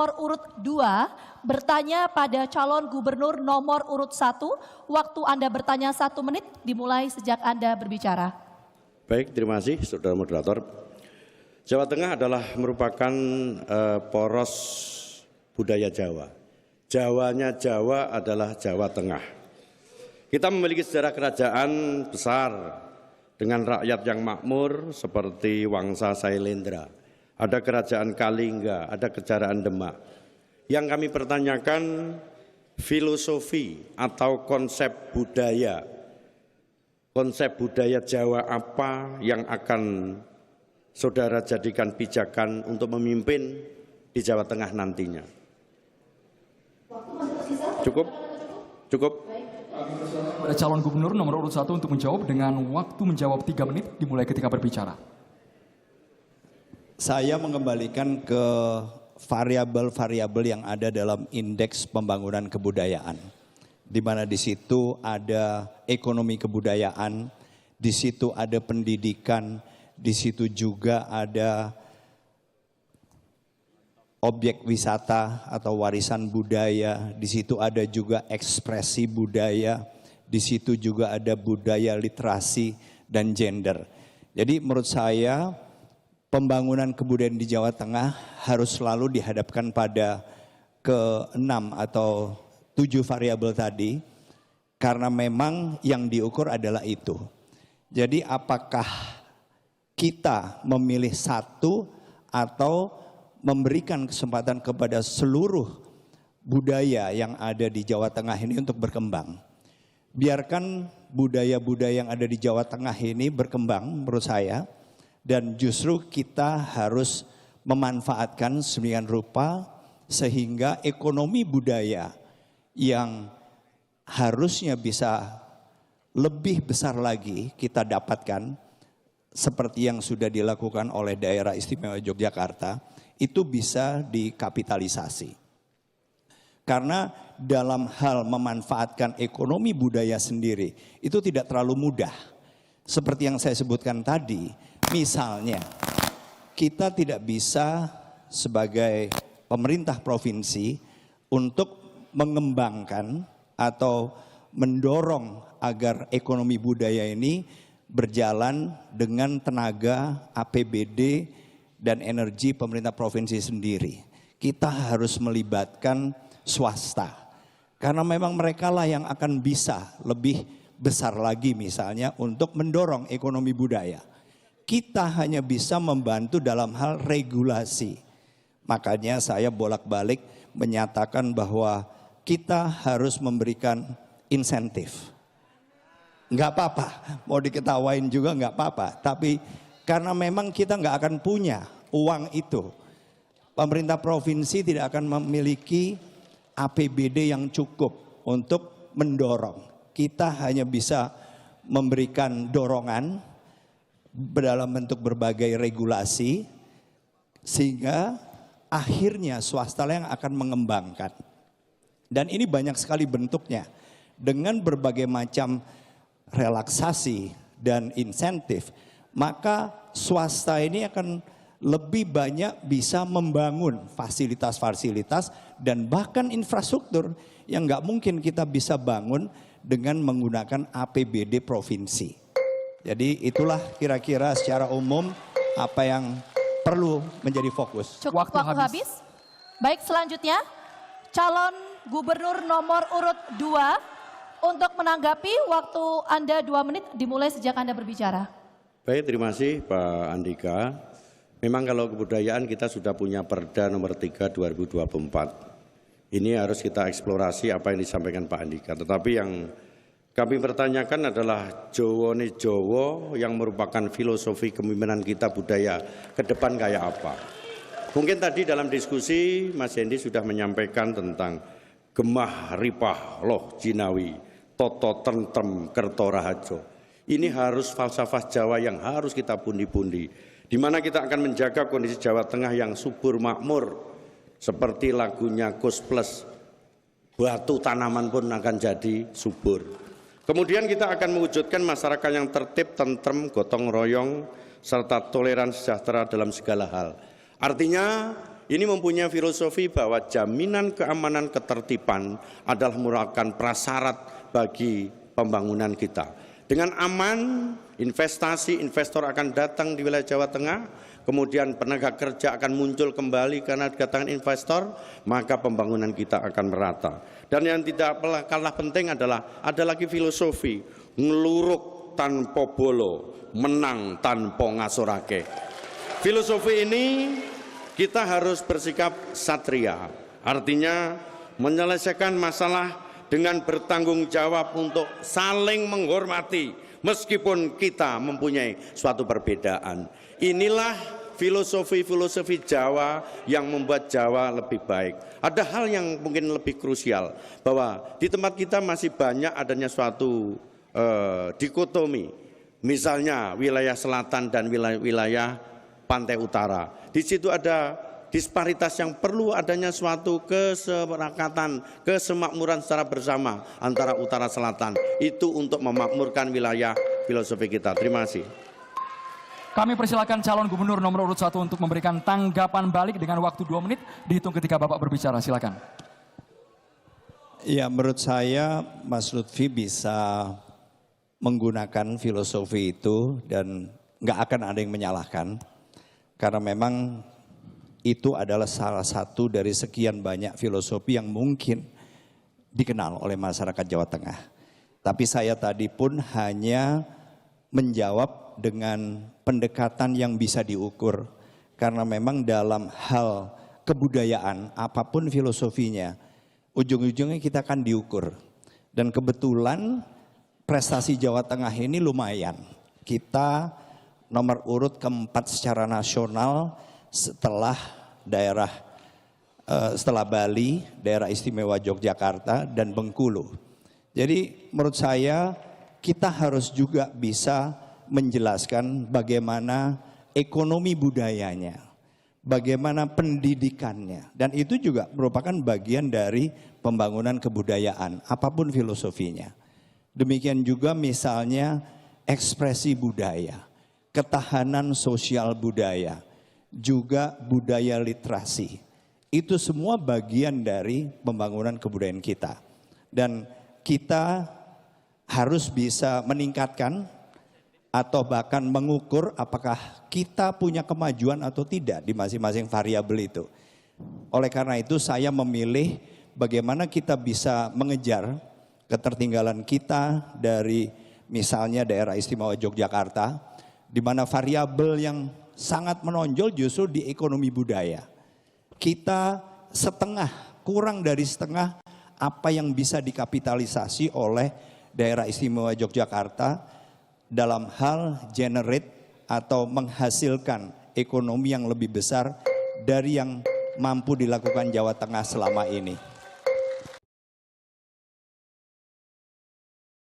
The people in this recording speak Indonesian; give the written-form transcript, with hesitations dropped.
Nomor urut 2 bertanya pada calon gubernur nomor urut 1. Waktu Anda bertanya 1 menit dimulai sejak Anda berbicara. Baik, terima kasih Saudara Moderator. Jawa Tengah adalah merupakan poros budaya Jawa. Jawanya Jawa adalah Jawa Tengah. Kita memiliki sejarah kerajaan besar dengan rakyat yang makmur seperti Wangsa Sailendra. Ada kerajaan Kalingga, ada kerajaan Demak. Yang kami pertanyakan filosofi atau konsep budaya Jawa apa yang akan saudara jadikan pijakan untuk memimpin di Jawa Tengah nantinya. Cukup? Cukup? Pada calon gubernur nomor urut 1 untuk menjawab dengan waktu menjawab 3 menit dimulai ketika berbicara. Saya mengembalikan ke variabel-variabel yang ada dalam indeks pembangunan kebudayaan. Di mana di situ ada ekonomi kebudayaan, di situ ada pendidikan, di situ juga ada objek wisata atau warisan budaya, di situ ada juga ekspresi budaya, di situ juga ada budaya literasi dan gender. Jadi menurut saya pembangunan kebudayaan di Jawa Tengah harus selalu dihadapkan pada ke-6 atau 7 variabel tadi, karena memang yang diukur adalah itu. Jadi apakah kita memilih satu atau memberikan kesempatan kepada seluruh budaya yang ada di Jawa Tengah ini untuk berkembang. Biarkan budaya-budaya yang ada di Jawa Tengah ini berkembang menurut saya. Dan justru kita harus memanfaatkan sedemikian rupa sehingga ekonomi budaya yang harusnya bisa lebih besar lagi kita dapatkan seperti yang sudah dilakukan oleh Daerah Istimewa Yogyakarta itu bisa dikapitalisasi. Karena dalam hal memanfaatkan ekonomi budaya sendiri itu tidak terlalu mudah. Seperti yang saya sebutkan tadi, misalnya kita tidak bisa sebagai pemerintah provinsi untuk mengembangkan atau mendorong agar ekonomi budaya ini berjalan dengan tenaga APBD dan energi pemerintah provinsi sendiri. Kita harus melibatkan swasta. Karena memang mereka lah yang akan bisa lebih besar lagi misalnya untuk mendorong ekonomi budaya. Kita hanya bisa membantu dalam hal regulasi. Makanya saya bolak-balik menyatakan bahwa kita harus memberikan insentif. Enggak apa-apa, mau diketawain juga enggak apa-apa. Tapi karena memang kita enggak akan punya uang itu. Pemerintah provinsi tidak akan memiliki APBD yang cukup untuk mendorong. Kita hanya bisa memberikan dorongan dalam bentuk berbagai regulasi sehingga akhirnya swasta yang akan mengembangkan. Dan ini banyak sekali bentuknya dengan berbagai macam relaksasi dan insentif, maka swasta ini akan lebih banyak bisa membangun fasilitas-fasilitas dan bahkan infrastruktur yang nggak mungkin kita bisa bangun dengan menggunakan APBD provinsi. Jadi itulah kira-kira secara umum apa yang perlu menjadi fokus. Cukup waktu habis. Baik, selanjutnya calon gubernur nomor urut 2 untuk menanggapi waktu Anda 2 menit dimulai sejak Anda berbicara. Baik, terima kasih Pak Andika. Memang kalau kebudayaan kita sudah punya Perda nomor 3 2024. Ini harus kita eksplorasi apa yang disampaikan Pak Andika. Tetapi yang kami pertanyakan adalah Jowone Jowo yang merupakan filosofi kepemimpinan kita budaya ke depan kayak apa. Mungkin tadi dalam diskusi Mas Hendi sudah menyampaikan tentang gemah ripah loh jinawi, toto tentrem kerto rahajo. Ini harus falsafah Jawa yang harus kita pundi-pundi. Di mana kita akan menjaga kondisi Jawa Tengah yang subur makmur. Seperti lagunya Kus Plus, batu tanaman pun akan jadi subur. Kemudian kita akan mewujudkan masyarakat yang tertib, tentrem, gotong royong, serta toleran sejahtera dalam segala hal. Artinya ini mempunyai filosofi bahwa jaminan keamanan ketertiban adalah merupakan prasyarat bagi pembangunan kita. Dengan aman, investor akan datang di wilayah Jawa Tengah, kemudian tenaga kerja akan muncul kembali karena kedatangan investor, maka pembangunan kita akan merata. Dan yang tidak kalah penting adalah ada lagi filosofi, ngeluruk tanpa bolo, menang tanpa ngasorake. Filosofi ini kita harus bersikap satria, artinya menyelesaikan masalah dengan bertanggung jawab untuk saling menghormati meskipun kita mempunyai suatu perbedaan. Inilah filosofi Jawa yang membuat Jawa lebih baik. Ada hal yang mungkin lebih krusial, bahwa di tempat kita masih banyak adanya suatu dikotomi. Misalnya wilayah selatan dan wilayah pantai utara. Di situ ada disparitas yang perlu adanya suatu kesepakat, kesemakmuran secara bersama antara utara selatan. Itu untuk memakmurkan wilayah filosofi kita. Terima kasih. Kami persilakan calon gubernur nomor urut 1 untuk memberikan tanggapan balik dengan waktu 2 menit dihitung ketika Bapak berbicara. Silakan. Ya, menurut saya Mas Lutfi bisa menggunakan filosofi itu dan nggak akan ada yang menyalahkan. Karena memang itu adalah salah satu dari sekian banyak filosofi yang mungkin dikenal oleh masyarakat Jawa Tengah. Tapi saya tadi pun hanya menjawab dengan pendekatan yang bisa diukur. Karena memang dalam hal kebudayaan, apapun filosofinya, ujung-ujungnya kita akan diukur. Dan kebetulan prestasi Jawa Tengah ini lumayan. Kita nomor urut keempat secara nasional setelah setelah Bali, daerah istimewa Yogyakarta dan Bengkulu. Jadi menurut saya kita harus juga bisa menjelaskan bagaimana ekonomi budayanya, bagaimana pendidikannya, dan itu juga merupakan bagian dari pembangunan kebudayaan, apapun filosofinya. Demikian juga misalnya ekspresi budaya, ketahanan sosial budaya, juga budaya literasi. Itu semua bagian dari pembangunan kebudayaan kita. Dan kita harus bisa meningkatkan atau bahkan mengukur apakah kita punya kemajuan atau tidak di masing-masing variabel itu. Oleh karena itu saya memilih bagaimana kita bisa mengejar ketertinggalan kita dari misalnya daerah istimewa Yogyakarta, di mana variabel yang sangat menonjol justru di ekonomi budaya. Kita kurang dari setengah apa yang bisa dikapitalisasi oleh daerah istimewa Yogyakarta dalam hal generate atau menghasilkan ekonomi yang lebih besar dari yang mampu dilakukan Jawa Tengah selama ini.